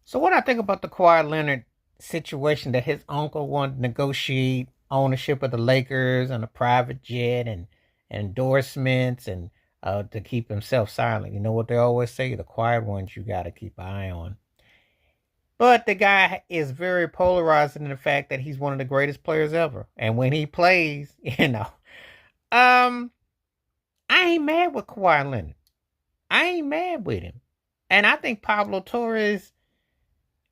So what I think about the Kawhi Leonard situation that his uncle wanted to negotiate ownership of the Lakers and a private jet and endorsements and to keep himself silent. You know what they always say, the quiet ones you got to keep an eye on. But the guy is very polarizing in the fact that he's one of the greatest players ever. And when he plays, um, I ain't mad with Kawhi Leonard. I ain't mad with him. And I think Pablo Torres,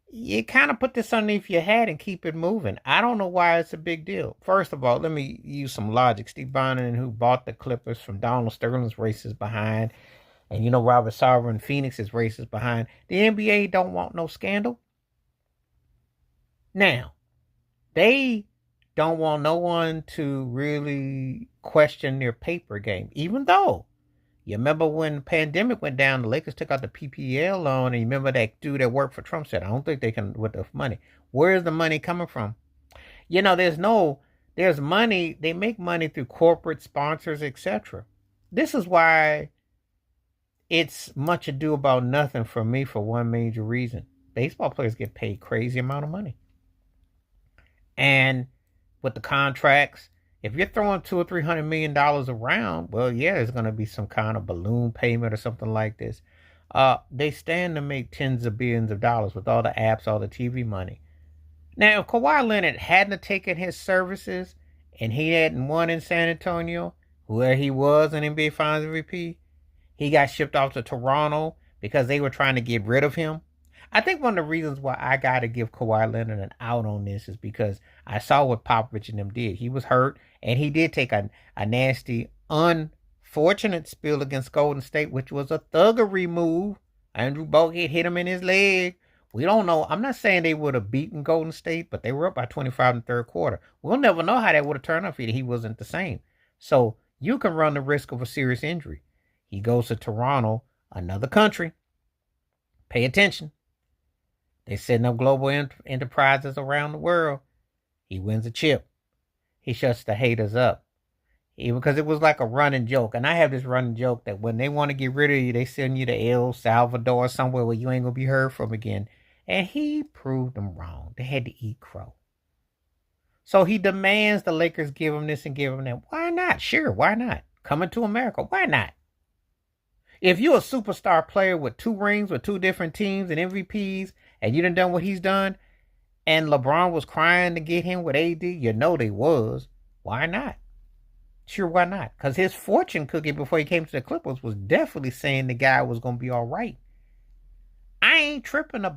you kind of put this underneath your hat and keep it moving. I don't know why it's a big deal. First of all, let me use some logic. Steve Bannon, who bought the Clippers from Donald Sterling's races behind, and Robert Sarver and Phoenix's races behind. The NBA don't want no scandal. Now, they don't want no one to really question their paper game, even though you remember when the pandemic went down, the Lakers took out the PPL loan, and you remember that dude that worked for Trump said, I don't think they can with the money. Where's the money coming from? There's money, they make money through corporate sponsors, etc. This is why it's much ado about nothing for me for one major reason. Baseball players get paid crazy amount of money. And with the contracts, if you're throwing $200 or $300 around, well, yeah, there's going to be some kind of balloon payment or something like this. They stand to make tens of billions of dollars with all the apps, all the TV money. Now, if Kawhi Leonard hadn't taken his services and he hadn't won in San Antonio, where he was an NBA Finals MVP, he got shipped off to Toronto because they were trying to get rid of him. I think one of the reasons why I got to give Kawhi Leonard an out on this is because I saw what Popovich and them did. He was hurt, and he did take a nasty, unfortunate spill against Golden State, which was a thuggery move. Andrew Bogut hit him in his leg. We don't know. I'm not saying they would have beaten Golden State, but they were up by 25 in the third quarter. We'll never know how that would have turned out if he wasn't the same. So you can run the risk of a serious injury. He goes to Toronto, another country. Pay attention. They're setting up global enterprises around the world. He wins a chip. He shuts the haters up. Because it was like a running joke. And I have this running joke that when they want to get rid of you, they send you to El Salvador, somewhere where you ain't going to be heard from again. And he proved them wrong. They had to eat crow. So he demands the Lakers give him this and give him that. Why not? Sure, why not? Coming to America, why not? If you're a superstar player with 2 rings with 2 different teams and MVPs, and you done what he's done, and LeBron was crying to get him with AD, they was. Why not? Sure, why not? Because his fortune cookie before he came to the Clippers was definitely saying the guy was going to be all right. I ain't tripping about